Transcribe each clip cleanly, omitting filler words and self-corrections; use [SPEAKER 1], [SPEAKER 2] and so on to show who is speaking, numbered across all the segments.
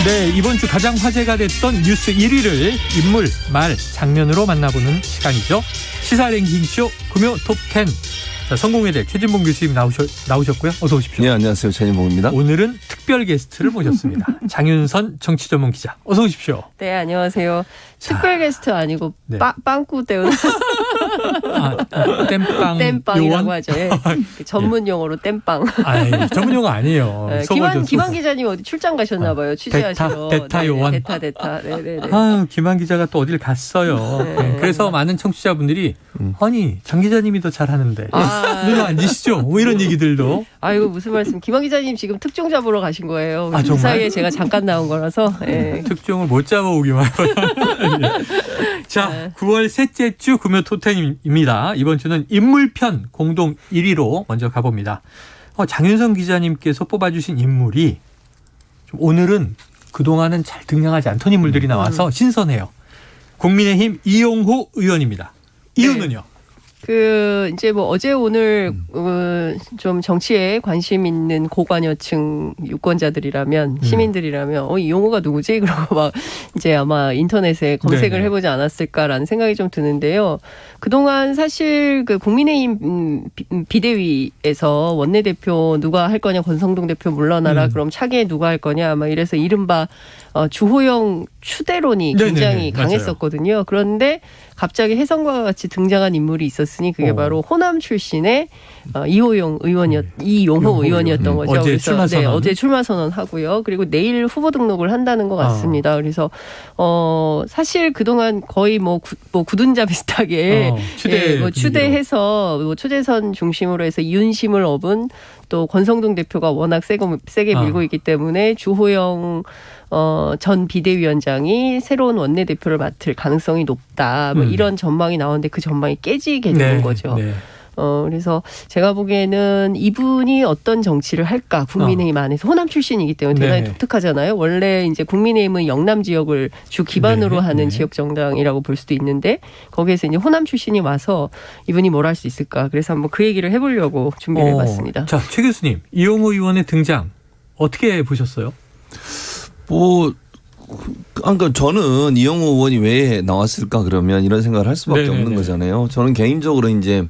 [SPEAKER 1] 네, 이번 주 가장 화제가 됐던 뉴스 1위를 인물, 말, 장면으로 만나보는 시간이죠. 시사 랭킹쇼 금요 톱10. 자, 성공회대 최진봉 교수님 나오셨고요. 어서 오십시오.
[SPEAKER 2] 네, 안녕하세요. 최진봉입니다.
[SPEAKER 1] 오늘은 특별 게스트를 모셨습니다. 장윤선 정치전문 기자. 어서 오십시오.
[SPEAKER 3] 네, 안녕하세요. 특별 게스트 아니고
[SPEAKER 1] 네.
[SPEAKER 3] 빵꾸 때우는 땜빵이라고
[SPEAKER 1] 요원?
[SPEAKER 3] 하죠. 예. 전문 용어로 땜빵.
[SPEAKER 1] 아이, 전문 용어 아니에요.
[SPEAKER 3] 네, 김한 기자님 어디 출장 가셨나 봐요. 취재하시러.
[SPEAKER 1] 대타 요원.
[SPEAKER 3] 대타. 네네네.
[SPEAKER 1] 아, 김한 기자가 또 어딜 갔어요.
[SPEAKER 3] 네.
[SPEAKER 1] 그래서 많은 청취자분들이 아니 장 기자님이 더 잘하는데 눈 앉으시죠? 뭐 이런 얘기들도.
[SPEAKER 3] 아이고 무슨 말씀? 김한 기자님 지금 특종 잡으러 가신 거예요.
[SPEAKER 1] 아,
[SPEAKER 3] 그
[SPEAKER 1] 정말?
[SPEAKER 3] 사이에 제가 잠깐 나온 거라서. 예.
[SPEAKER 1] 특종을 못 잡아오기만. 자, 9월 셋째 주 금요 톱10입니다. 이번 주는 인물편 공동 1위로 먼저 가봅니다. 장윤선 기자님께서 뽑아주신 인물이 좀 오늘은 그동안은 잘 등장하지 않던 인물들이 나와서 신선해요. 국민의힘 이용호 의원입니다. 이유는요?
[SPEAKER 3] 이제 뭐 어제 오늘 좀 정치에 관심 있는 고관여층 유권자들이라면 시민들이라면 이 용어가 누구지? 그러고 막 이제 아마 인터넷에 검색을
[SPEAKER 1] 네네.
[SPEAKER 3] 해보지 않았을까라는 생각이 좀 드는데요. 그동안 사실 그 국민의힘 비대위에서 원내대표 누가 할 거냐, 권성동 대표 물러나라, 그럼 차기에 누가 할 거냐, 아마 이래서 이른바 주호영 추대론이 굉장히
[SPEAKER 1] 네네네.
[SPEAKER 3] 강했었거든요. 그런데 갑자기 혜성과 같이 등장한 인물이 있었으니 그게 바로 호남 출신의 이용호 의원이었던 거죠.
[SPEAKER 1] 어제
[SPEAKER 3] 그래서
[SPEAKER 1] 출마 선언.
[SPEAKER 3] 어제 출마 선언하고요. 그리고 내일 후보 등록을 한다는 것 같습니다. 그래서 사실 그동안 거의 뭐 굳은자 비슷하게 추대해서 초재선 중심으로 해서 이윤심을 업은 또 권성동 대표가 워낙 세게 밀고 있기 때문에 주호영 전 비대위원장이 새로운 원내대표를 맡을 가능성이 높다. 뭐 이런 전망이 나오는데 그 전망이 깨지게 되는 거죠.
[SPEAKER 1] 네.
[SPEAKER 3] 그래서 제가 보기에는 이분이 어떤 정치를 할까 국민의힘 안에서 호남 출신이기 때문에 대단히 독특하잖아요. 원래 이제 국민의힘은 영남 지역을 주 기반으로 하는 지역 정당이라고 볼 수도 있는데 거기에서 이제 호남 출신이 와서 이분이 뭘 할 수 있을까. 그래서 한번 그 얘기를 해보려고 준비를 해봤습니다.
[SPEAKER 1] 자, 최 교수님, 이용호 의원의 등장 어떻게 보셨어요?
[SPEAKER 2] 그러니까 저는 이용호 의원이 왜 나왔을까 그러면 이런 생각을 할 수밖에 없는 거잖아요. 저는 개인적으로 이제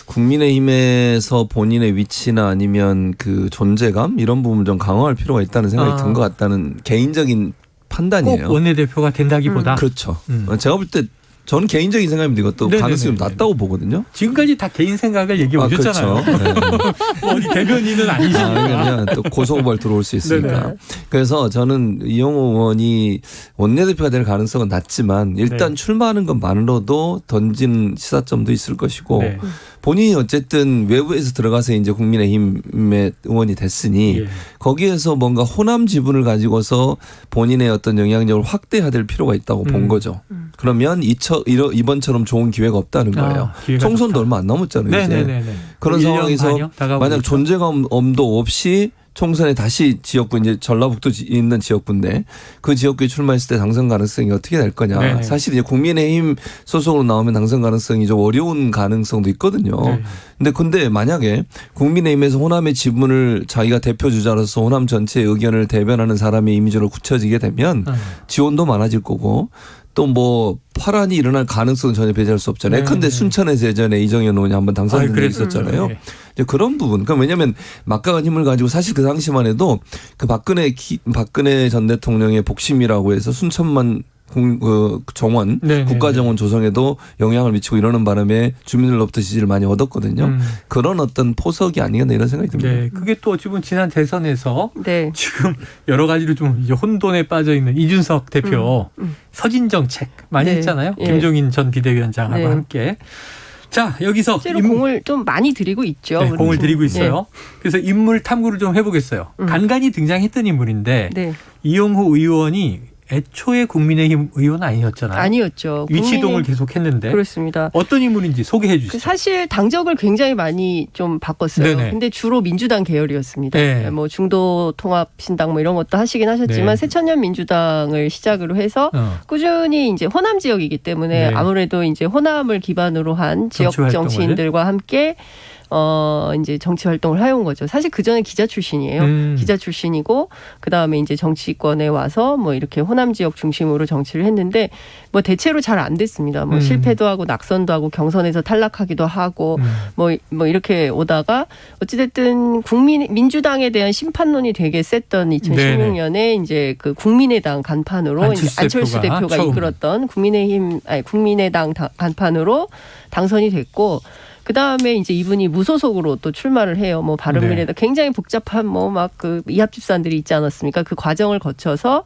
[SPEAKER 2] 국민의힘에서 본인의 위치나 아니면 그 존재감 이런 부분을 좀 강화할 필요가 있다는 생각이 든 것 같다는 개인적인 판단이에요.
[SPEAKER 1] 꼭 원내대표가 된다기보다.
[SPEAKER 2] 그렇죠. 제가 볼 때 저는 개인적인 생각입니다. 이것도 가능성이 낮다고 보거든요.
[SPEAKER 1] 지금까지 다 개인 생각을 얘기해 오셨잖아요.
[SPEAKER 2] 그렇죠.
[SPEAKER 1] 어디 대변인은 아니시니까.
[SPEAKER 2] 왜냐하면 또 고소고발 들어올 수 있으니까.
[SPEAKER 1] 네네.
[SPEAKER 2] 그래서 저는 이용호 의원이 원내대표가 될 가능성은 낮지만 일단 출마하는 것만으로도 던진 시사점도 있을 것이고 본인이 어쨌든 외부에서 들어가서 이제 국민의힘의 의원이 됐으니 거기에서 뭔가 호남 지분을 가지고서 본인의 어떤 영향력을 확대해야 될 필요가 있다고 본 거죠. 그러면 이번처럼 좋은 기회가 없다는 거예요. 총선도
[SPEAKER 1] 좋다.
[SPEAKER 2] 얼마 안 남았잖아요. 이제. 그런
[SPEAKER 1] 1년
[SPEAKER 2] 상황에서 만약 존재감도 없이 총선에 다시 지역구 이제 전라북도 있는 지역구인데 그 지역구에 출마했을 때 당선 가능성이 어떻게 될 거냐. 사실 이제 국민의힘 소속으로 나오면 당선 가능성이 좀 어려운 가능성도 있거든요. 근데 만약에 국민의힘에서 호남의 지분을 자기가 대표 주자로서 호남 전체의 의견을 대변하는 사람의 이미지로 굳혀지게 되면 지원도 많아질 거고 또 뭐 파란이 일어날 가능성은 전혀 배제할 수 없잖아요. 그런데 순천에서 예전에 이정현 의원이 한번 당선된 적이 있었잖아요. 이제 그런 부분. 그럼 왜냐하면 막강한 힘을 가지고 사실 그 당시만 해도 그 박근혜 전 대통령의 복심이라고 해서 순천만 정원, 국가정원 조성에도 영향을 미치고 이러는 바람에 주민들로부터 지지를 많이 얻었거든요. 그런 어떤 포석이 아니겠나 이런 생각이 듭니다.
[SPEAKER 1] 네, 그게 또 어찌 보면 지난 대선에서 지금 여러 가지로 좀 이제 혼돈에 빠져 있는 이준석 대표 서진 정책 많이 했잖아요. 김종인 전 비대위원장하고 함께. 자, 여기서
[SPEAKER 3] 실제로 공을 좀 많이 들이고 있죠.
[SPEAKER 1] 네, 공을 들이고 있어요. 그래서 인물 탐구를 좀 해보겠어요. 간간히 등장했던 인물인데 이용호 의원이 애초에 국민의힘 의원 아니었잖아요.
[SPEAKER 3] 아니었죠.
[SPEAKER 1] 위치동을 계속했는데.
[SPEAKER 3] 그렇습니다.
[SPEAKER 1] 어떤 인물인지 소개해 주시죠.
[SPEAKER 3] 사실 당적을 굉장히 많이 좀 바꿨어요. 근데 주로 민주당 계열이었습니다. 뭐 중도 통합 신당 뭐 이런 것도 하시긴 하셨지만 새천년 민주당을 시작으로 해서 꾸준히 이제 호남 지역이기 때문에 아무래도 이제 호남을 기반으로 한 지역 정치인들과 함께 이제 정치 활동을 해온 거죠. 사실 그 전에 기자 출신이에요. 기자 출신이고 그 다음에 이제 정치권에 와서 뭐 이렇게 호남 지역 중심으로 정치를 했는데 뭐 대체로 잘 안 됐습니다. 뭐 실패도 하고 낙선도 하고 경선에서 탈락하기도 하고 뭐 이렇게 오다가 어찌됐든 민주당에 대한 심판론이 되게 셌던 2016년에 이제 그 국민의당 간판으로 안철수 대표가 이끌었던 국민의당 간판으로 당선이 됐고. 그 다음에 이제 이분이 무소속으로 또 출마를 해요. 뭐 바른미래당 굉장히 복잡한 뭐 막 그 이합 집산들이 있지 않았습니까? 그 과정을 거쳐서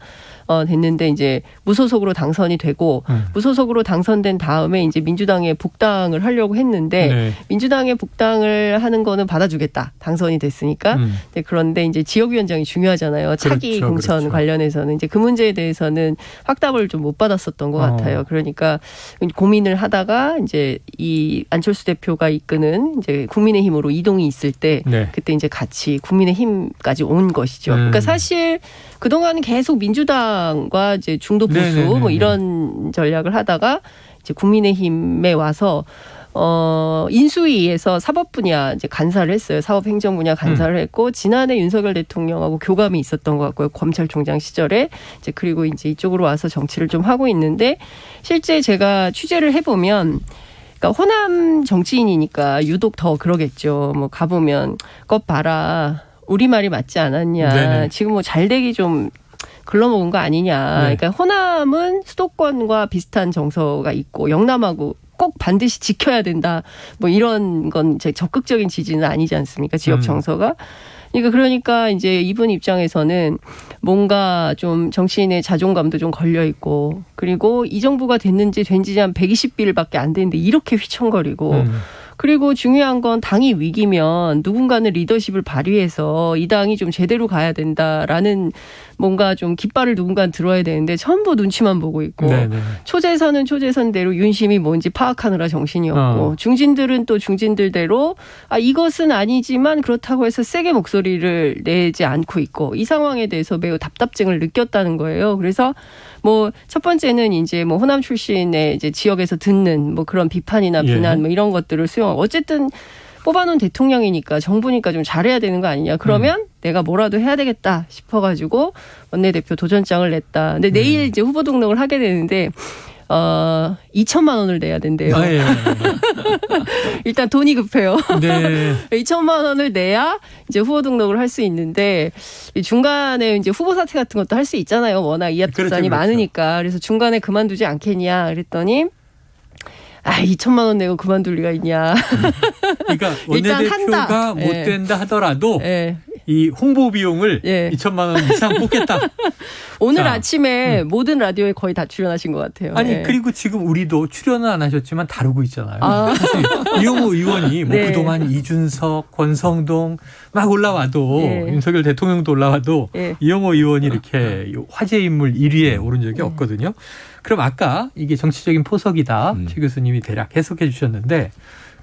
[SPEAKER 3] 됐는데 이제 무소속으로 당선이 되고 무소속으로 당선된 다음에 이제 민주당에 복당을 하려고 했는데 민주당에 복당을 하는 거는 받아주겠다. 당선이 됐으니까. 그런데 이제 지역위원장이 중요하잖아요. 차기
[SPEAKER 1] 그렇죠,
[SPEAKER 3] 공천
[SPEAKER 1] 그렇죠.
[SPEAKER 3] 관련해서는 이제 그 문제에 대해서는 확답을 좀 못 받았었던 것 같아요. 그러니까 고민을 하다가 이제 이 안철수 대표가 이끄는 이제 국민의힘으로 이동이 있을 때 그때 이제 같이 국민의힘까지 온 것이죠. 그러니까 사실 그동안은 계속 민주당과 이제 중도 보수 뭐 이런 전략을 하다가 이제 국민의힘에 와서 인수위에서 사법 분야 이제 간사를 했어요. 사법 행정 분야 간사를 했고 지난해 윤석열 대통령하고 교감이 있었던 것 같고요. 검찰총장 시절에 이제 그리고 이제 이쪽으로 와서 정치를 좀 하고 있는데 실제 제가 취재를 해보면. 그러니까 호남 정치인이니까 유독 더 그러겠죠. 뭐 가보면 것 봐라. 우리 말이 맞지 않았냐.
[SPEAKER 1] 네네.
[SPEAKER 3] 지금 뭐 잘되기 좀 글러먹은 거 아니냐. 그러니까 호남은 수도권과 비슷한 정서가 있고 영남하고 꼭 반드시 지켜야 된다. 뭐 이런 건 이제 적극적인 지지는 아니지 않습니까? 지역 정서가. 그러니까 이제 이분 입장에서는 뭔가 좀 정치인의 자존감도 좀 걸려 있고 그리고 이 정부가 됐는지 된지 한 120일밖에 안 됐는데 이렇게 휘청거리고 그리고 중요한 건 당이 위기면 누군가는 리더십을 발휘해서 이 당이 좀 제대로 가야 된다라는 뭔가 좀 깃발을 누군가는 들어야 되는데 전부 눈치만 보고 있고 초재선은 초재선대로 윤심이 뭔지 파악하느라 정신이 없고 중진들은 또 중진들대로 이것은 아니지만 그렇다고 해서 세게 목소리를 내지 않고 있고 이 상황에 대해서 매우 답답증을 느꼈다는 거예요. 그래서 뭐 첫 번째는 이제 뭐 호남 출신의 이제 지역에서 듣는 뭐 그런 비판이나 비난 뭐 이런 것들을 수용하고 어쨌든 뽑아놓은 대통령이니까 정부니까 좀 잘해야 되는 거 아니냐. 그러면 내가 뭐라도 해야 되겠다 싶어가지고 원내대표 도전장을 냈다. 근데 내일 이제 후보 등록을 하게 되는데 2천만 원을 내야 된대요. 일단 돈이 급해요. 2천만 원을 내야 이제 후보 등록을 할 수 있는데 중간에 이제 후보 사퇴 같은 것도 할 수 있잖아요. 워낙 이합 집산이 많으니까. 그래서 중간에 그만두지 않겠냐 그랬더니 2천만 원 내고 그만둘 리가 있냐.
[SPEAKER 1] 그러니까 원내대표가 못 된다 하더라도 이 홍보 비용을 2천만 원 이상 뽑겠다.
[SPEAKER 3] 오늘 아침에 모든 라디오에 거의 다 출연하신 것 같아요.
[SPEAKER 1] 아니 그리고 지금 우리도 출연은 안 하셨지만 다루고 있잖아요. 이용호 의원이 뭐 그동안 이준석, 권성동 막 올라와도 윤석열 대통령도 올라와도 이용호 의원이 이렇게 화제 인물 1위에 오른 적이 없거든요. 그럼 아까 이게 정치적인 포석이다. 최 교수님이 대략 해석해 주셨는데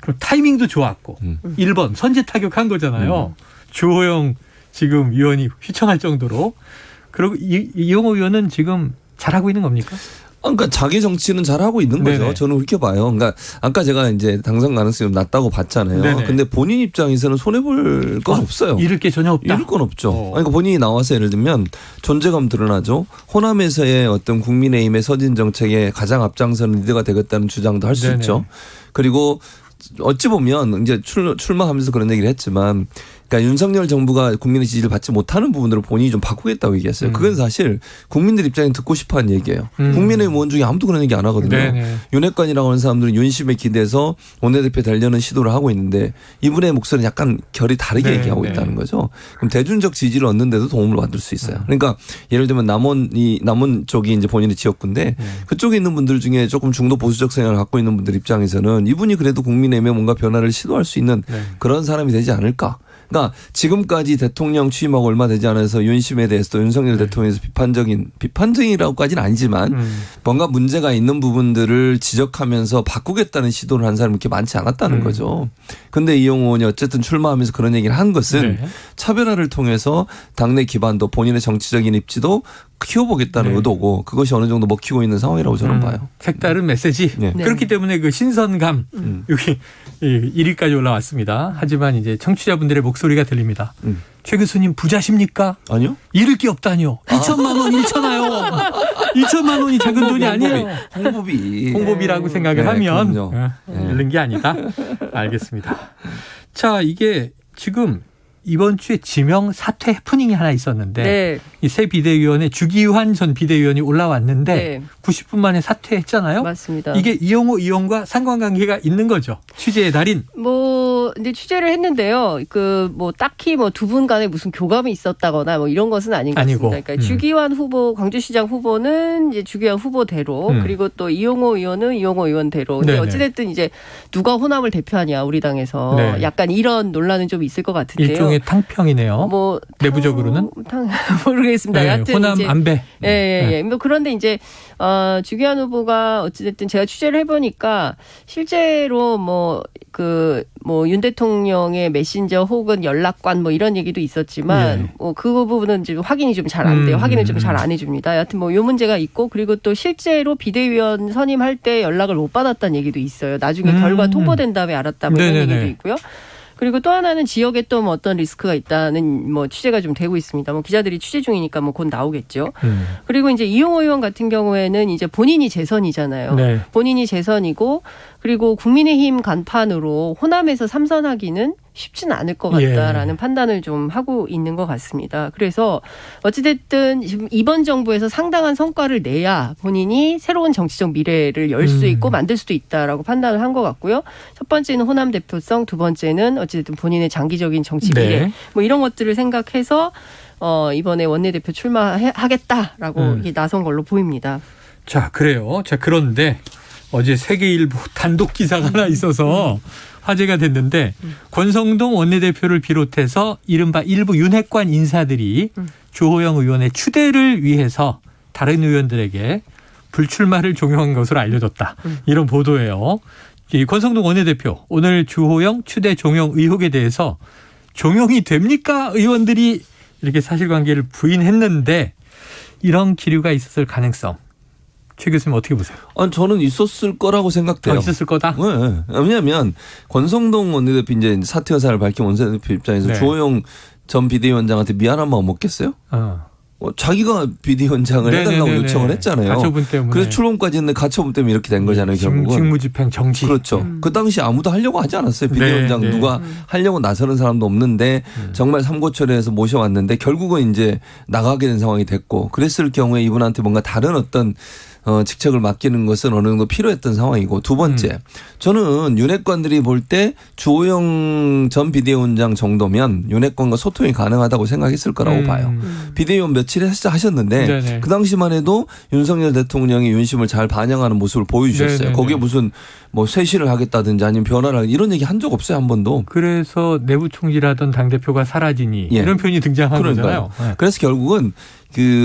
[SPEAKER 1] 그럼 타이밍도 좋았고 1번 선제 타격한 거잖아요. 주호영 지금 의원이 휘청할 정도로. 그리고 이용호 의원은 지금 잘하고 있는 겁니까?
[SPEAKER 2] 그러니까 자기 정치는 잘하고 있는 거죠. 저는 그렇게 봐요. 그러니까 아까 제가 이제 당선 가능성이 낮다고 봤잖아요. 근데 본인 입장에서는 손해볼 건 없어요.
[SPEAKER 1] 잃을 게 전혀 없다.
[SPEAKER 2] 잃을 건 없죠. 그러니까 본인이 나와서 예를 들면 존재감 드러나죠. 호남에서의 어떤 국민의힘의 서진 정책에 가장 앞장서는 리더가 되겠다는 주장도 할 수 있죠. 그리고 어찌 보면 이제 출마하면서 그런 얘기를 했지만 그러니까 윤석열 정부가 국민의 지지를 받지 못하는 부분들을 본인이 좀 바꾸겠다고 얘기했어요. 그건 사실 국민들 입장에 듣고 싶어하는 얘기예요. 국민의힘 의원 중에 아무도 그런 얘기 안 하거든요. 윤핵관이라고 하는 사람들은 윤심에 기대서 원내대표 되려는 시도를 하고 있는데 이분의 목소리는 약간 결이 다르게 얘기하고 있다는 거죠. 그럼 대중적 지지를 얻는 데도 도움을 받을 수 있어요. 그러니까 예를 들면 남원 쪽이 이제 본인의 지역구인데 그쪽에 있는 분들 중에 조금 중도 보수적 성향을 갖고 있는 분들 입장에서는 이분이 그래도 국민의힘에 뭔가 변화를 시도할 수 있는 그런 사람이 되지 않을까. 그러니까 지금까지 대통령 취임하고 얼마 되지 않아서 윤심에 대해서도 윤석열 대통령에서 비판적이라고까지는 아니지만 뭔가 문제가 있는 부분들을 지적하면서 바꾸겠다는 시도를 한 사람이 그렇게 많지 않았다는 거죠. 그런데 이용호 의원이 어쨌든 출마하면서 그런 얘기를 한 것은 차별화를 통해서 당내 기반도 본인의 정치적인 입지도 키워보겠다는
[SPEAKER 1] 네.
[SPEAKER 2] 의도고 그것이 어느 정도 먹히고 있는 상황이라고 저는 봐요.
[SPEAKER 1] 색다른 메시지.
[SPEAKER 2] 네.
[SPEAKER 1] 그렇기 때문에 그 신선감 여기 1위까지 올라왔습니다. 하지만 이제 청취자분들의 목소리가 들립니다. 최 교수님 부자십니까?
[SPEAKER 2] 아니요.
[SPEAKER 1] 잃을 게 없다니요. 2천만 원 잃잖아요. 2천만 원이 작은 돈이 아니에요. 홍보비라고 생각을 하면 잃는 게 아니다. 알겠습니다. 자, 이게 지금 이번 주에 지명 사퇴 해프닝이 하나 있었는데
[SPEAKER 3] 네.
[SPEAKER 1] 이 새 비대위원회 주기환 전 비대위원이 올라왔는데
[SPEAKER 3] 네.
[SPEAKER 1] 90분 만에 사퇴했잖아요.
[SPEAKER 3] 맞습니다.
[SPEAKER 1] 이게 이용호 의원과 상관관계가 있는 거죠. 취재의 달인.
[SPEAKER 3] 이제 취재를 했는데요. 뭐 딱히 뭐 두 분 간에 무슨 교감이 있었다거나 뭐 이런 것은 아닌 것 같습니다.
[SPEAKER 1] 아니고.
[SPEAKER 3] 그러니까 주기환 후보, 광주시장 후보는 이제 주기환 후보대로 그리고 또 이용호 의원은 이용호 의원대로. 근데
[SPEAKER 1] 네네.
[SPEAKER 3] 어찌됐든 이제 누가 호남을 대표하냐 우리 당에서
[SPEAKER 1] 네.
[SPEAKER 3] 약간 이런 논란은 좀 있을 것 같은데요.
[SPEAKER 1] 일종의 탕평이네요.
[SPEAKER 3] 뭐
[SPEAKER 1] 내부적으로는
[SPEAKER 3] 모르겠습니다.
[SPEAKER 1] 네,
[SPEAKER 3] 여하튼
[SPEAKER 1] 호남
[SPEAKER 3] 이제
[SPEAKER 1] 안배.
[SPEAKER 3] 예. 뭐 그런데 이제 주기환 후보가 어찌됐든 제가 취재를 해보니까 실제로 뭐 윤 대통령의 메신저 혹은 연락관 뭐 이런 얘기도 있었지만
[SPEAKER 1] 예.
[SPEAKER 3] 그 부분은 지금 확인이 좀 잘 안 돼요. 확인을 좀 잘 안 해줍니다. 여하튼 뭐 요 문제가 있고 그리고 또 실제로 비대위원 선임할 때 연락을 못 받았다는 얘기도 있어요. 나중에 결과 통보된 다음에 알았다 뭐 이런
[SPEAKER 1] 네네네.
[SPEAKER 3] 얘기도 있고요. 그리고 또 하나는 지역에 또 뭐 어떤 리스크가 있다는 뭐 취재가 좀 되고 있습니다. 뭐 기자들이 취재 중이니까 뭐 곧 나오겠죠. 그리고 이제 이용호 의원 같은 경우에는 이제 본인이 재선이잖아요.
[SPEAKER 1] 네.
[SPEAKER 3] 본인이 재선이고 그리고 국민의힘 간판으로 호남에서 3선하기는 쉽지는 않을 것 같다라는 판단을 좀 하고 있는 것 같습니다. 그래서 어찌됐든 지금 이번 정부에서 상당한 성과를 내야 본인이 새로운 정치적 미래를 열 수 있고 만들 수도 있다라고 판단을 한 것 같고요. 첫 번째는 호남 대표성, 두 번째는 어찌됐든 본인의 장기적인 정치 미래
[SPEAKER 1] 네.
[SPEAKER 3] 뭐 이런 것들을 생각해서 이번에 원내대표 출마하겠다라고 이게 나선 걸로 보입니다.
[SPEAKER 1] 자, 그래요. 자, 그런데 어제 세계일보 단독 기사가 하나 있어서 화제가 됐는데 권성동 원내대표를 비롯해서 이른바 일부 윤핵관 인사들이 주호영 의원의 추대를 위해서 다른 의원들에게 불출마를 종용한 것으로 알려졌다. 이런 보도예요. 이 권성동 원내대표 오늘 주호영 추대 종용 의혹에 대해서 종용이 됩니까? 의원들이 이렇게 사실관계를 부인했는데 이런 기류가 있었을 가능성. 최 교수님 어떻게 보세요?
[SPEAKER 2] 저는 있었을 거라고 생각돼요.
[SPEAKER 1] 있었을 거다?
[SPEAKER 2] 네. 왜냐하면 권성동 원내대표 이제 사퇴 의사를 밝힌 원내대표 입장에서
[SPEAKER 1] 네.
[SPEAKER 2] 주호영 전 비대위원장한테 미안한 마음 없겠어요? 자기가 비대위원장을 해달라고 요청을 했잖아요.
[SPEAKER 1] 가처분 때문에.
[SPEAKER 2] 그래서 출범까지 했는데 가처분 때문에 이렇게 된 거잖아요. 결국은.
[SPEAKER 1] 직무집행 정지.
[SPEAKER 2] 그렇죠. 그 당시 아무도 하려고 하지 않았어요. 비대위원장
[SPEAKER 1] 네.
[SPEAKER 2] 누가 하려고 나서는 사람도 없는데 정말 삼고초려해서 모셔왔는데 결국은 이제 나가게 된 상황이 됐고 그랬을 경우에 이분한테 뭔가 다른 어떤 직책을 맡기는 것은 어느 정도 필요했던 상황이고 두 번째 저는 윤핵관들이 볼 때 주호영 전 비대위원장 정도면 윤핵관과 소통이 가능하다고 생각했을 거라고 봐요. 비대위원 며칠 하셨는데
[SPEAKER 1] 네네.
[SPEAKER 2] 그 당시만 해도 윤석열 대통령이 윤심을 잘 반영하는 모습을 보여주셨어요.
[SPEAKER 1] 네네네.
[SPEAKER 2] 거기에 무슨 뭐 쇄신을 하겠다든지 아니면 변화를 하겠다 이런 얘기 한 적 없어요. 한 번도.
[SPEAKER 1] 그래서 내부 총질하던 당대표가 사라지니
[SPEAKER 2] 예.
[SPEAKER 1] 이런 표현이 등장한
[SPEAKER 2] 그러니까요.
[SPEAKER 1] 거잖아요. 네.
[SPEAKER 2] 그래서 결국은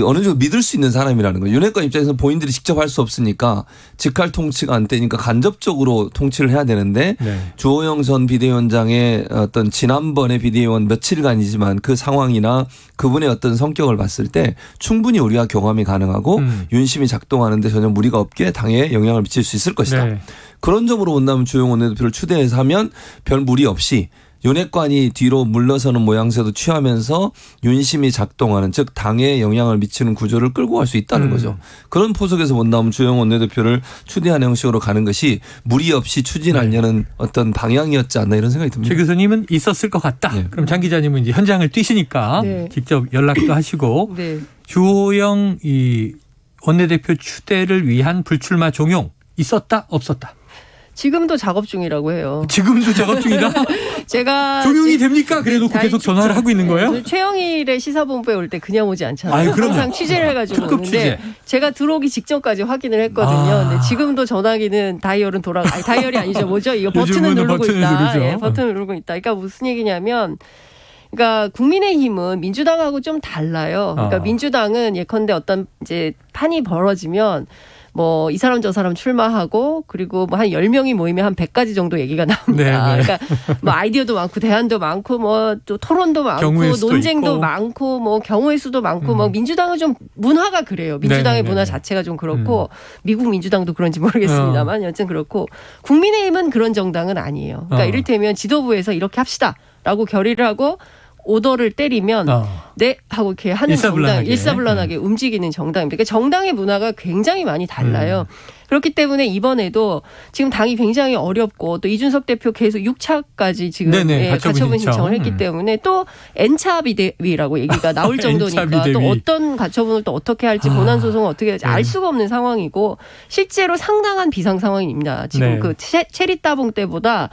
[SPEAKER 2] 어느 정도 믿을 수 있는 사람이라는 거예요. 윤핵관 입장에서 본인들이 직접 할 수 없으니까 직할 통치가 안 되니까 간접적으로 통치를 해야 되는데
[SPEAKER 1] 네.
[SPEAKER 2] 주호영 전 비대위원장의 어떤 지난번에 비대위원 며칠간이지만 그 상황이나 그분의 어떤 성격을 봤을 때 충분히 우리가 경험이 가능하고 윤심이 작동하는데 전혀 무리가 없게 당에 영향을 미칠 수 있을 것이다.
[SPEAKER 1] 네.
[SPEAKER 2] 그런 점으로 본다면 주호영 원내대표를 추대해서 하면 별 무리 없이 윤핵관이 뒤로 물러서는 모양새도 취하면서 윤심이 작동하는 즉 당에 영향을 미치는 구조를 끌고 갈 수 있다는 거죠. 그런 포석에서 본다면 주호영 원내대표를 추대하는 형식으로 가는 것이 무리 없이 추진하려는 어떤 방향이었지 않나 이런 생각이 듭니다.
[SPEAKER 1] 최 교수님은 있었을 것 같다.
[SPEAKER 2] 네.
[SPEAKER 1] 그럼 장 기자님은 이제 현장을 뛰시니까
[SPEAKER 3] 네.
[SPEAKER 1] 직접 연락도 하시고
[SPEAKER 3] 네.
[SPEAKER 1] 주호영 이 원내대표 추대를 위한 불출마 종용 있었다 없었다.
[SPEAKER 3] 지금도 작업 중이라고 해요.
[SPEAKER 1] 지금도 작업 중이다.
[SPEAKER 3] 제가
[SPEAKER 1] 종용이 됩니까? 그래놓고 계속 전화를 하고 있는 거예요?
[SPEAKER 3] 최영일의 시사본부에 올 때 그냥 오지 않잖아요.
[SPEAKER 1] 그럼요.
[SPEAKER 3] 항상 취재를 해가지고
[SPEAKER 1] 특급
[SPEAKER 3] 오는데
[SPEAKER 1] 취재.
[SPEAKER 3] 제가 들어오기 직전까지 확인을 했거든요. 근데 지금도 전화기는 다이얼은 다이얼이 아니죠. 뭐죠? 이거 버튼을
[SPEAKER 1] 요즘은
[SPEAKER 3] 누르고
[SPEAKER 1] 버튼을
[SPEAKER 3] 있다.
[SPEAKER 1] 누르죠.
[SPEAKER 3] 예, 버튼을 누르고 있다. 그러니까 무슨 얘기냐면 그러니까 국민의힘은 민주당하고 좀 달라요. 그러니까 민주당은 예컨대 어떤 이제 판이 벌어지면 뭐 이 사람 저 사람 출마하고 그리고 뭐 한 10명이 모이면 한 100가지 정도 얘기가 나옵니다. 그러니까 뭐 아이디어도 많고 대안도 많고 뭐 또 토론도 많고 논쟁도 있고. 많고 뭐 경우의 수도 많고 뭐 민주당은 좀 문화가 그래요. 민주당의 문화 자체가 좀 그렇고 미국 민주당도 그런지 모르겠습니다만 여튼 그렇고 국민의힘은 그런 정당은 아니에요. 그러니까 이를테면 지도부에서 이렇게 합시다라고 결의를 하고 오더를 때리면 네 하고 이렇게 하는 정당, 일사불란하게 움직이는 정당입니다. 그러니까 정당의 문화가 굉장히 많이 달라요. 그렇기 때문에 이번에도 지금 당이 굉장히 어렵고 또 이준석 대표 계속 6차까지 지금 가처분 신청을 했기 때문에 또 N차 비대위라고 얘기가 나올 정도니까 또 어떤 가처분을 또 어떻게 할지 본안 소송을 어떻게 할지 알 수가 없는 상황이고 실제로 상당한 비상 상황입니다. 지금 그 체리 따봉 때보다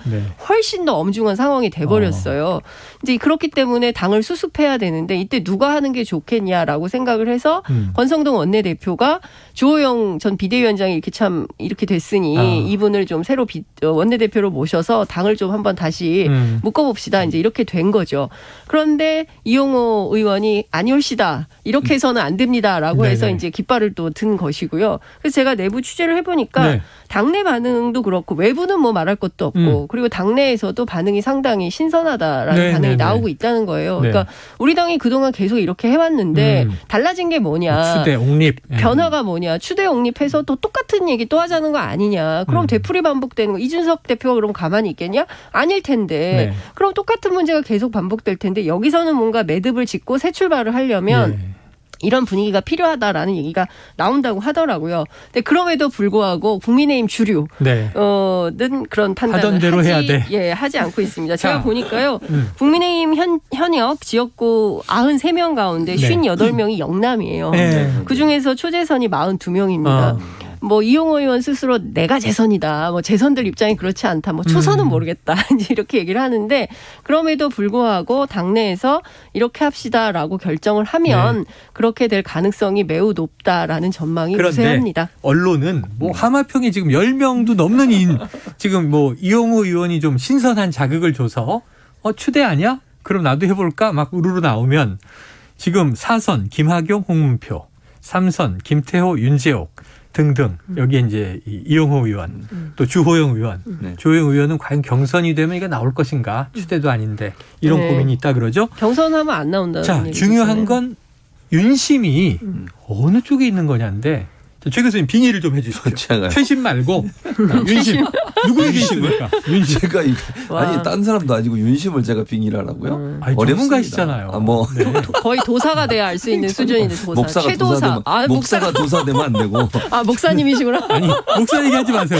[SPEAKER 3] 훨씬 더 엄중한 상황이 돼버렸어요. 이제 그렇기 때문에 당을 수습해야 되는데 이때 누가 하는 게 좋겠냐라고 생각을 해서 권성동 원내대표가 주호영 전 비대위원장이 이렇게 참 이렇게 됐으니 이분을 좀 새로 원내대표로 모셔서 당을 좀 한번 다시 묶어봅시다. 이제 이렇게 된 거죠. 그런데 이용호 의원이 아니올시다. 이렇게 해서는 안 됩니다라고 해서 이제 깃발을 또 든 것이고요. 그래서 제가 내부 취재를 해보니까 당내 반응도 그렇고 외부는 뭐 말할 것도 없고 그리고 당내에서도 반응이 상당히 신선하다라는 반응이 나오고 있다는 거예요. 그러니까 우리 당이 그동안 계속 이렇게 해왔는데 달라진 게 뭐냐.
[SPEAKER 1] 추대 옹립.
[SPEAKER 3] 변화가 뭐냐. 추대 옹립해서 또 똑같은 얘기 또 하자는 거 아니냐. 그럼 되풀이 반복되는 거. 이준석 대표가 그럼 가만히 있겠냐? 아닐 텐데. 그럼 똑같은 문제가 계속 반복될 텐데 여기서는 뭔가 매듭을 짓고 새 출발을 하려면 이런 분위기가 필요하다라는 얘기가 나온다고 하더라고요. 근데 그럼에도 불구하고 국민의힘 주류는 그런 판단을 하지 않고 있습니다. 제가 보니까요. 국민의힘 현역 지역구 93명 가운데 58명이 영남이에요. 그중에서 초재선이 42명입니다. 뭐 이용호 의원 스스로 내가 재선이다. 뭐 재선들 입장이 그렇지 않다. 뭐 초선은 모르겠다. 이제 이렇게 얘기를 하는데 그럼에도 불구하고 당내에서 이렇게 합시다라고 결정을 하면 그렇게 될 가능성이 매우 높다라는 전망이 우세합니다.
[SPEAKER 1] 언론은 뭐 하마평이 지금 10명도 넘는 지금 뭐 이용호 의원이 좀 신선한 자극을 줘서 추대 아니야? 그럼 나도 해볼까? 막 우르르 나오면 지금 4선 김학용, 홍문표, 3선 김태호, 윤재옥 등등 여기에 이제 이용호 의원 또 주호영 의원 주호영 의원은 과연 경선이 되면 이게 나올 것인가 추대도 아닌데 이런 고민이 있다 그러죠.
[SPEAKER 3] 경선하면 안 나온다는 얘기죠.
[SPEAKER 1] 중요한 건 윤심이 어느 쪽에 있는 거냐인데 최 교수님 빙의를 좀 해주시죠. 최심 말고 윤심 누구에게 있습니까? 윤심.
[SPEAKER 2] 제가 아니 딴 사람도 아니고 윤심을 제가 빙의를 하라고요?
[SPEAKER 1] 전문가시잖아요.
[SPEAKER 3] 거의 도사가 돼야 알 수 있는 수준인데 도사. 최도사.
[SPEAKER 2] 목사가 도사되면 안 되고.
[SPEAKER 3] 목사님이시구나.
[SPEAKER 1] 아니 목사 얘기하지 마세요.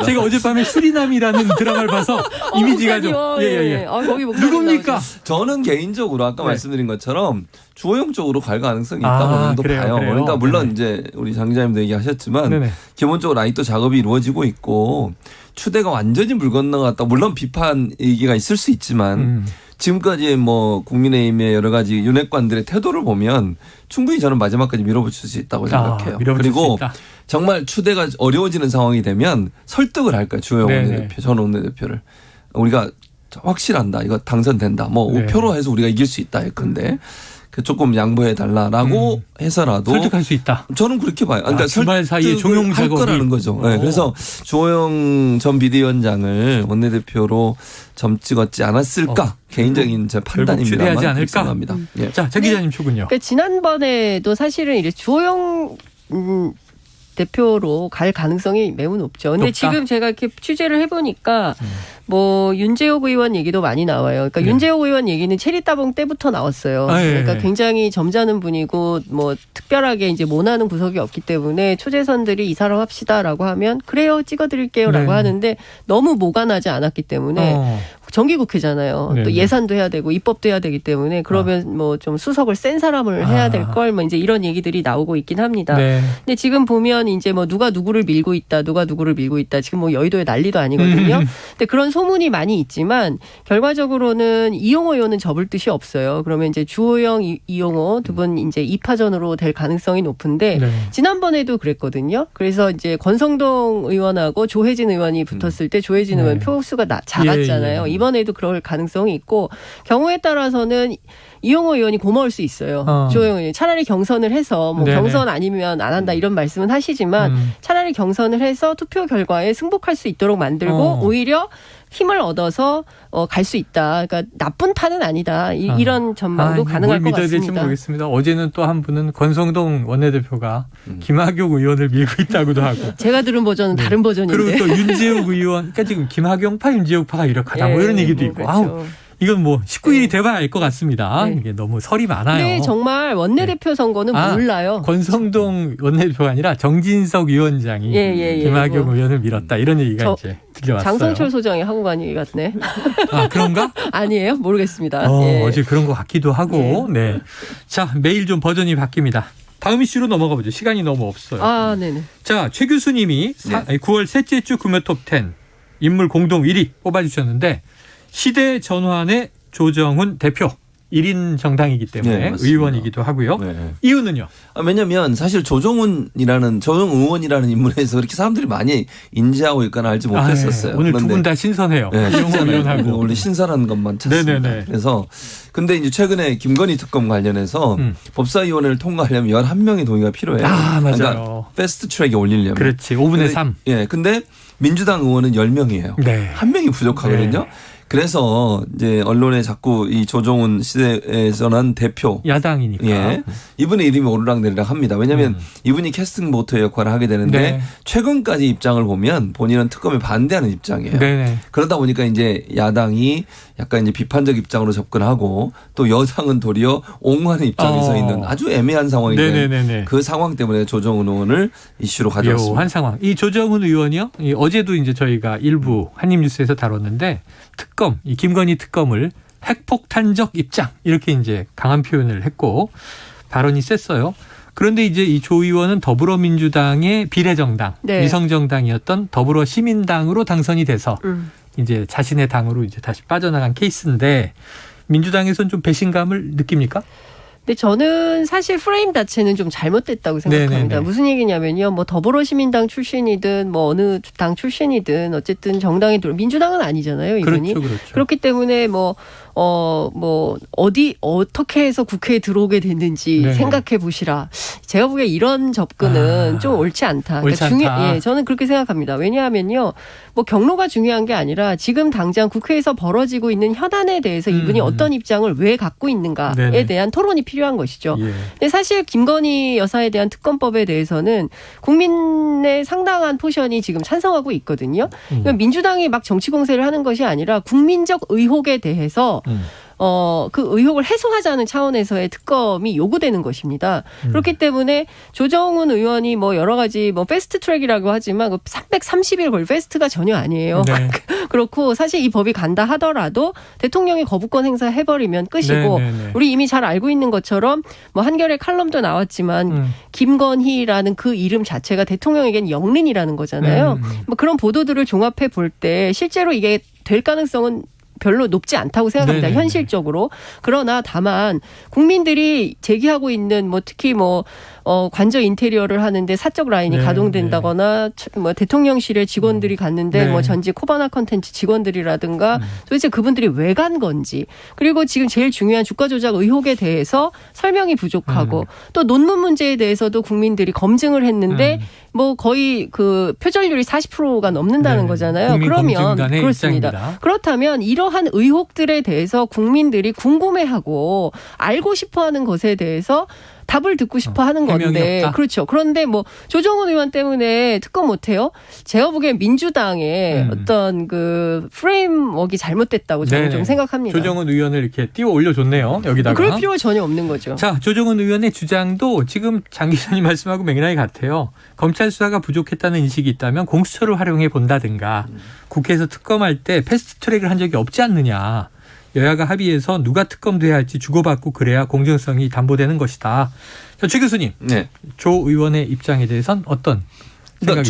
[SPEAKER 1] 제가 어젯밤에 수리남이라는 드라마를 봐서 이미지가 좀
[SPEAKER 3] 거기
[SPEAKER 1] 누굽니까?
[SPEAKER 3] 나오죠.
[SPEAKER 2] 저는 개인적으로 아까 말씀드린 것처럼 주호영 쪽으로 갈 가능성이 있다고 저도 봐요. 그러니까 물론 이제 우리 장 기자님도 얘기하셨지만 기본적으로 아직도 작업이 이루어지고 있고 추대가 완전히 물 건너갔다. 물론 비판 얘기가 있을 수 있지만 지금까지 뭐 국민의힘의 여러 가지 윤핵관들의 태도를 보면 충분히 저는 마지막까지 밀어붙일 수 있다고 생각해요. 그리고 정말 추대가 어려워지는 상황이 되면 설득을 할까요? 주호영 원내대표, 전 원내대표를. 우리가 확실한다. 이거 당선된다. 뭐 5표로 해서 우리가 이길 수 있다. 예컨대. 조금 양보해 달라라고 해서라도
[SPEAKER 1] 설득할 수 있다.
[SPEAKER 2] 저는 그렇게 봐요. 그러니까
[SPEAKER 1] 주말 사이에 종용
[SPEAKER 2] 할 거라는 거죠. 그래서 주호영 전 비대위원장을 원내대표로 점 찍었지 않았을까 개인적인 제 판단입니다만
[SPEAKER 1] 추대하지 않을까. 자, 장 기자님 초군요.
[SPEAKER 3] 그러니까 지난번에도 사실은 이제 주호영 대표로 갈 가능성이 매우 높죠. 근데 지금 제가 이렇게 취재를 해보니까 뭐 윤재옥 의원 얘기도 많이 나와요. 그러니까 윤재옥 의원 얘기는 체리 따봉 때부터 나왔어요. 그러니까 굉장히 점잖은 분이고 뭐 특별하게 이제 모나는 구석이 없기 때문에 초재선들이 이 사람 합시다라고 하면 그래요 찍어드릴게요라고 하는데 너무 모관하지 않았기 때문에 정기국회잖아요. 또 예산도 해야 되고 입법도 해야 되기 때문에 그러면 뭐 좀 수석을 센 사람을 해야 될 걸 뭐 이제 이런 얘기들이 나오고 있긴 합니다. 근데 지금 보면 이제 뭐 누가 누구를 밀고 있다, 누가 누구를 밀고 있다. 지금 뭐 여의도에 난리도 아니거든요. 근데 그런 소문이 많이 있지만 결과적으로는 이용호 의원은 접을 뜻이 없어요. 그러면 이제 주호영, 이용호 두 분 이제 2파전으로 될 가능성이 높은데 지난번에도 그랬거든요. 그래서 이제 권성동 의원하고 조혜진 의원이 붙었을 때 조혜진 의원 표수가 작았잖아요. 이번에도 그럴 가능성이 있고 경우에 따라서는 이용호 의원이 고마울 수 있어요. 조영 의원이 차라리 경선을 해서 뭐
[SPEAKER 1] 네네.
[SPEAKER 3] 경선 아니면 안 한다 이런 말씀은 하시지만 차라리 경선을 해서 투표 결과에 승복할 수 있도록 만들고 오히려 힘을 얻어서 갈 수 있다. 그러니까 나쁜 판은 아니다. 이런 전망도 가능할 것
[SPEAKER 1] 믿어야 될지
[SPEAKER 3] 같습니다.
[SPEAKER 1] 모르겠습니다. 어제는 또 한 분은 권성동 원내대표가 김학용 의원을 밀고 있다고도 하고.
[SPEAKER 3] 제가 들은 버전은 다른 버전인데.
[SPEAKER 1] 그리고 또 윤재욱 의원, 그러니까 지금 김학용파, 윤재욱파가 유력하다. 뭐 이런 얘기도 있고.
[SPEAKER 3] 그렇죠.
[SPEAKER 1] 아우. 이건 뭐 19일이 돼봐야 알 것 같습니다.
[SPEAKER 3] 네.
[SPEAKER 1] 이게 너무 설이 많아요.
[SPEAKER 3] 네, 정말 원내대표 선거는 몰라요.
[SPEAKER 1] 권성동 원내대표가 아니라 정진석 위원장이 김학용 의원을 밀었다. 이런 얘기가 이제 들려왔어요.
[SPEAKER 3] 장성철 소장이 하고 간 얘기 같네.
[SPEAKER 1] 아, 그런가?
[SPEAKER 3] 아니에요? 모르겠습니다.
[SPEAKER 1] 어제 그런 것 같기도 하고. 네. 자, 매일 좀 버전이 바뀝니다. 다음 이슈로 넘어가 보죠. 시간이 너무 없어요.
[SPEAKER 3] 아, 네네.
[SPEAKER 1] 자, 최 교수님이 9월 셋째 주 금요 톱10 인물 공동 1위 뽑아주셨는데 시대 전환의 조정훈 대표 1인 정당이기 때문에 의원이기도 하고요. 네. 이유는요?
[SPEAKER 2] 왜냐하면 사실 조정훈 의원이라는 인물에서 그렇게 사람들이 많이 인지하고 있거나 알지 못했었어요.
[SPEAKER 1] 네. 오늘 두 분 다 신선해요.
[SPEAKER 2] 네, 의원하고 원래 신선한 것만 찾습니다. 네네네. 그래서 근데 이제 최근에 김건희 특검 관련해서 법사위원회를 통과하려면 11명의 동의가 필요해요.
[SPEAKER 1] 아, 맞아요.
[SPEAKER 2] 그러니까 패스트 트랙에 올리려면.
[SPEAKER 1] 그렇지. 5분의 3.
[SPEAKER 2] 예. 근데 민주당 의원은 10명이에요.
[SPEAKER 1] 네.
[SPEAKER 2] 한 명이 부족하거든요. 네. 그래서 이제 언론에 자꾸 이 조정훈 시대에서는 대표
[SPEAKER 1] 야당이니까
[SPEAKER 2] 이분의 이름이 오르락내리락 합니다. 왜냐하면 이분이 캐스팅 보트의 역할을 하게 되는데 최근까지 입장을 보면 본인은 특검에 반대하는 입장이에요.
[SPEAKER 1] 네네.
[SPEAKER 2] 그러다 보니까 이제 야당이 약간 이제 비판적 입장으로 접근하고 또 여당은 도리어 옹호하는 입장에 서 있는 아주 애매한 상황인데 그 상황 때문에 조정훈 의원을 이슈로 가져왔습니다.
[SPEAKER 1] 묘한 상황. 이 조정훈 의원이요. 어제도 이제 저희가 일부 한입뉴스에서 다뤘는데 특검, 이 김건희 특검을 핵폭탄적 입장 이렇게 이제 강한 표현을 했고 발언이 셌어요. 그런데 이제 이 조 의원은 더불어민주당의 비례정당, 위성정당이었던 더불어시민당으로 당선이 돼서 이제 자신의 당으로 이제 다시 빠져나간 케이스인데 민주당에서는 좀 배신감을 느낍니까?
[SPEAKER 3] 근데 저는 사실 프레임 자체는 좀 잘못됐다고 생각합니다. 네네네. 무슨 얘기냐면요. 뭐 더불어시민당 출신이든 뭐 어느 당 출신이든 어쨌든 정당이 민주당은 아니잖아요. 이분이.
[SPEAKER 1] 그렇죠.
[SPEAKER 3] 그렇기 때문에 어떻게 해서 국회에 들어오게 됐는지 생각해 보시라. 제가 보기에 이런 접근은 좀 옳지 않다. 그러니까 저는 그렇게 생각합니다. 왜냐하면요. 뭐 경로가 중요한 게 아니라 지금 당장 국회에서 벌어지고 있는 현안에 대해서 이분이 어떤 입장을 왜 갖고 있는가에 대한 토론이 필요한 것이죠. 근데 사실 김건희 여사에 대한 특검법에 대해서는 국민의 상당한 포션이 지금 찬성하고 있거든요. 그러니까 민주당이 막 정치 공세를 하는 것이 아니라 국민적 의혹에 대해서 그 의혹을 해소하자는 차원에서의 특검이 요구되는 것입니다. 그렇기 때문에 조정훈 의원이 뭐 여러 가지 뭐 패스트 트랙이라고 하지만 330일 걸 패스트가 전혀 아니에요. 네. 그렇고 사실 이 법이 간다 하더라도 대통령이 거부권 행사해버리면 끝이고 우리 이미 잘 알고 있는 것처럼 뭐 한겨레 칼럼도 나왔지만 김건희라는 그 이름 자체가 대통령에겐 영린이라는 거잖아요. 뭐 그런 보도들을 종합해 볼 때 실제로 이게 될 가능성은 별로 높지 않다고 생각합니다. 현실적으로. 그러나 다만 국민들이 제기하고 있는 뭐 특히 관저 인테리어를 하는데 사적 라인이 가동된다거나 뭐 대통령실에 직원들이 갔는데 뭐 전직 코바나 컨텐츠 직원들이라든가 도대체 그분들이 왜 간 건지 그리고 지금 제일 중요한 주가 조작 의혹에 대해서 설명이 부족하고 또 논문 문제에 대해서도 국민들이 검증을 했는데 뭐 거의 그 표절률이 40%가 넘는다는 거잖아요. 그러면 그렇습니다. 입장입니다. 그렇다면 이러한 의혹들에 대해서 국민들이 궁금해하고 알고 싶어하는 것에 대해서 답을 듣고 싶어 하는 건데.
[SPEAKER 1] 없다.
[SPEAKER 3] 그렇죠. 그런데 뭐 조정훈 의원 때문에 특검 못해요? 제가 보기엔 민주당의 어떤 그 프레임워크가 잘못됐다고 저는 좀 생각합니다.
[SPEAKER 1] 조정훈 의원을 이렇게 띄워 올려줬네요. 여기다가.
[SPEAKER 3] 그럴 필요가 전혀 없는 거죠.
[SPEAKER 1] 자, 조정훈 의원의 주장도 지금 장 기자님 말씀하고 맥락이 같아요. 검찰 수사가 부족했다는 인식이 있다면 공수처를 활용해 본다든가 국회에서 특검할 때 패스트트랙을 한 적이 없지 않느냐. 여야가 합의해서 누가 특검돼야 할지 주고받고 그래야 공정성이 담보되는 것이다. 자, 최 교수님, 조 의원의 입장에 대해서는 어떤
[SPEAKER 2] 그러니까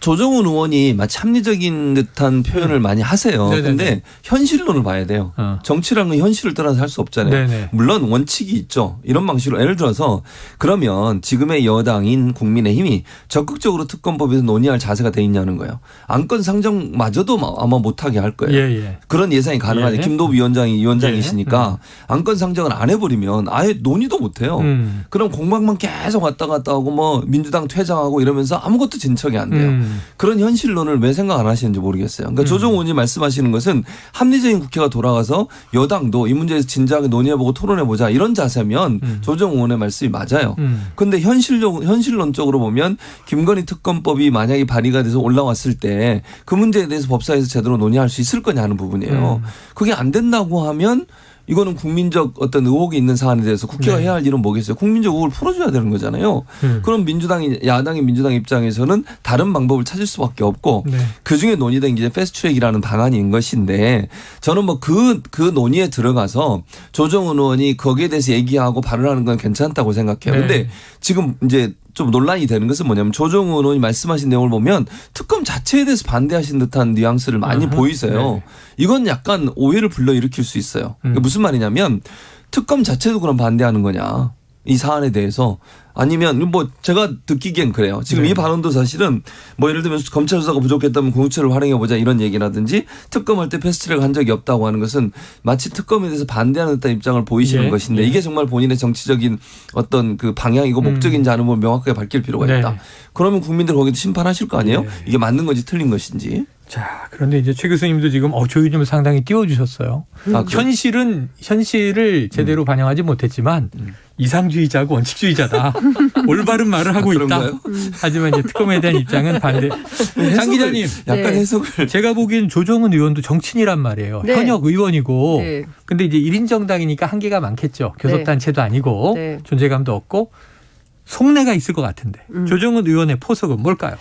[SPEAKER 2] 조정훈 의원이 마치 합리적인 듯한 표현을 많이 하세요. 그런데 현실론을 봐야 돼요. 정치라는 건 현실을 떠나서 할 수 없잖아요.
[SPEAKER 1] 네네.
[SPEAKER 2] 물론 원칙이 있죠. 이런 방식으로 예를 들어서 그러면 지금의 여당인 국민의힘이 적극적으로 특검법에서 논의할 자세가 돼 있냐는 거예요. 안건 상정마저도 아마 못하게 할 거예요.
[SPEAKER 1] 예.
[SPEAKER 2] 그런 예상이 가능하죠.
[SPEAKER 1] 예.
[SPEAKER 2] 김도부 위원장이시니까 안건 상정을 안 해버리면 아예 논의도 못해요. 그럼 공방만 계속 왔다 갔다 하고 뭐 민주당 퇴장하고 이러면서 아무것도 진척이 안 돼요. 그런 현실론을 왜 생각 안 하시는지 모르겠어요. 그러니까 조정훈 의원이 말씀하시는 것은 합리적인 국회가 돌아가서 여당도 이 문제에서 진지하게 논의해보고 토론해보자 이런 자세면 조정훈 의원의 말씀이 맞아요. 그런데 현실론적으로 보면 김건희 특검법이 만약에 발의가 돼서 올라왔을 때 그 문제에 대해서 법사위에서 제대로 논의할 수 있을 거냐 하는 부분이에요. 그게 안 된다고 하면 이거는 국민적 어떤 의혹이 있는 사안에 대해서 국회가 해야 할 일은 뭐겠어요? 국민적 의혹을 풀어줘야 되는 거잖아요. 그럼 야당인 민주당 입장에서는 다른 방법을 찾을 수밖에 없고 그중에 논의된 게 패스트트랙이라는 방안인 것인데 저는 뭐 그 논의에 들어가서 조정훈 의원이 거기에 대해서 얘기하고 발언하는 건 괜찮다고 생각해요. 그런데 지금 이제 좀 논란이 되는 것은 뭐냐면 조정훈 의원이 말씀하신 내용을 보면 특검 자체에 대해서 반대하신 듯한 뉘앙스를 많이 보이세요. 이건 약간 오해를 불러일으킬 수 있어요. 무슨 말이냐면 특검 자체도 그럼 반대하는 거냐. 이 사안에 대해서 아니면 뭐 제가 듣기엔 그래요. 지금 이 발언도 사실은 뭐 예를 들면 검찰 수사가 부족했다면 공수처를 활용해보자 이런 얘기라든지 특검할 때 패스트트랙 한 적이 없다고 하는 것은 마치 특검에 대해서 반대하는 듯한 입장을 보이시는 것인데 이게 정말 본인의 정치적인 어떤 그 방향이고 목적인지 아는 걸 명확하게 밝힐 필요가 있다. 그러면 국민들 거기도 심판하실 거 아니에요? 이게 맞는 건지 틀린 것인지.
[SPEAKER 1] 자, 그런데 이제 최 교수님도 지금 조율점을 상당히 띄워주셨어요. 현실을 제대로 반영하지 못했지만 이상주의자고 원칙주의자다. 올바른 말을 하고 있다. 하지만 이제 특검에 대한 입장은 반대. 장 기자님,
[SPEAKER 2] 약간 해석을.
[SPEAKER 1] 제가 보기엔 조정훈 의원도 정치인이란 말이에요. 현역 의원이고. 근데 이제 1인 정당이니까 한계가 많겠죠. 교섭단체도 아니고 존재감도 없고. 속내가 있을 것 같은데 조정훈 의원의 포석은 뭘까요?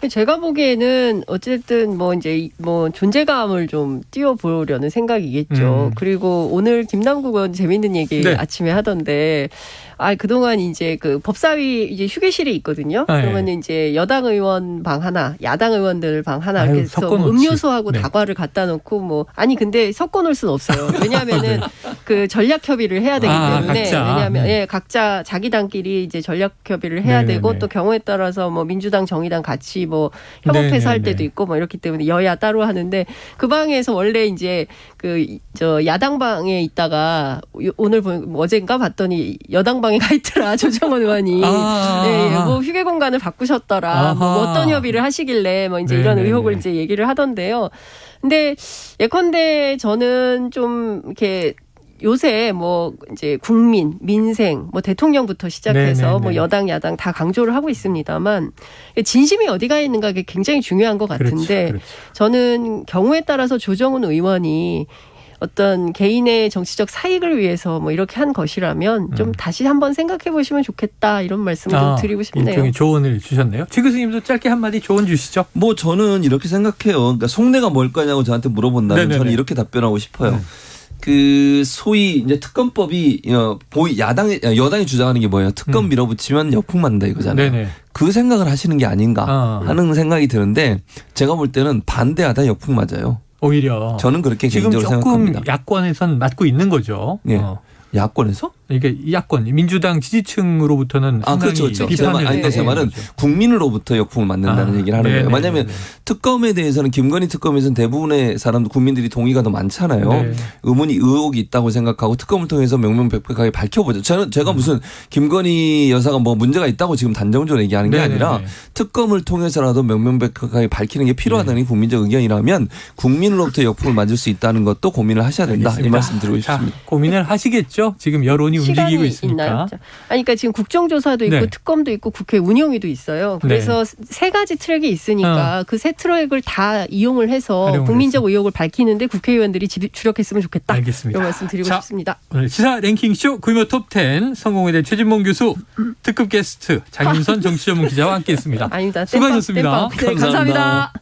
[SPEAKER 3] 제가 보기에는 어쨌든 뭐 이제 뭐 존재감을 좀 띄워보려는 생각이겠죠. 그리고 오늘 김남국 의원 재밌는 얘기 아침에 하던데 그동안 이제 그 법사위 이제 휴게실이 있거든요. 그러면 이제 여당 의원 방 하나, 야당 의원들 방 하나 이렇게 해서 음료수하고 다과를 갖다 놓고 뭐 근데 섞어 놓을 수는 없어요. 왜냐하면은 그 전략 협의를 해야 되기 때문에 왜냐하면 각자 자기 당끼리 이제 전략 협의를 해야 되고 또 경우에 따라서 뭐 민주당, 정의당 같이 뭐 협업해서 할 때도 있고 뭐 이렇기 때문에 여야 따로 하는데 그 방에서 원래 이제 저 야당 방에 있다가 오늘 어젠가 봤더니 여당 방에 가 있더라. 조정훈 의원이 뭐 휴게 공간을 바꾸셨더라. 뭐 어떤 협의를 하시길래 뭐 이제 이런 의혹을 이제 얘기를 하던데요. 근데 예컨대 저는 좀 이렇게 요새 뭐 이제 국민, 민생, 뭐 대통령부터 시작해서 뭐 여당, 야당 다 강조를 하고 있습니다만 진심이 어디가 있는가 그게 굉장히 중요한 것 같은데 저는 경우에 따라서 조정훈 의원이 어떤 개인의 정치적 사익을 위해서 뭐 이렇게 한 것이라면 좀 다시 한번 생각해 보시면 좋겠다 이런 말씀을 좀 드리고 싶네요.
[SPEAKER 1] 일종의 조언을 주셨네요. 최 교수님도 짧게 한마디 조언 주시죠.
[SPEAKER 2] 뭐 저는 이렇게 생각해요. 그러니까 속내가 뭘 거냐고 저한테 물어본다면 저는 이렇게 답변하고 싶어요. 그 소위 이제 특검법이 여당이 주장하는 게 뭐예요? 특검 밀어붙이면 역풍 맞는다 이거잖아요. 그 생각을 하시는 게 아닌가 하는 생각이 드는데 제가 볼 때는 반대하다 역풍 맞아요.
[SPEAKER 1] 오히려
[SPEAKER 2] 저는 그렇게 개인적으로 생각합니다.
[SPEAKER 1] 지금 조금 야권에선 맞고 있는 거죠.
[SPEAKER 2] 야권에서?
[SPEAKER 1] 이게 야권 민주당 지지층으로부터는
[SPEAKER 2] 그렇죠. 제 말은 국민으로부터 역풍을 맞는다는 얘기를 하는 거예요. 왜냐하면 특검에 대해서는 김건희 특검에서는 대부분의 국민들이 동의가 더 많잖아요. 의혹이 있다고 생각하고 특검을 통해서 명명백백하게 밝혀보죠. 제가 무슨 김건희 여사가 뭐 문제가 있다고 지금 단정적으로 얘기하는 게 아니라 특검을 통해서라도 명명백백하게 밝히는 게 필요하다는 국민적 의견이라면 국민으로부터 역풍을 맞을 수 있다는 것도 고민을 하셔야 된다. 이 말씀 드리고 싶습니다.
[SPEAKER 1] 고민을 하시겠죠. 지금 여론이 움직이고 있으니까.
[SPEAKER 3] 있나요? 그러니까 지금 국정조사도 있고 특검도 있고 국회 운영위도 있어요. 그래서 세 가지 트랙이 있으니까 그 세 트랙을 다 이용을 해서 국민적 의혹을 밝히는데 국회의원들이 주력했으면 좋겠다.
[SPEAKER 1] 알겠습니다.
[SPEAKER 3] 이런 말씀 드리고 싶습니다.
[SPEAKER 1] 오늘 시사 랭킹쇼 구미호 톱10 성공회대 최진봉 교수 특급 게스트 장윤선 정치전문 기자와 함께했습니다.
[SPEAKER 3] 아닙니다.
[SPEAKER 1] 수고하셨습니다.
[SPEAKER 3] 감사합니다.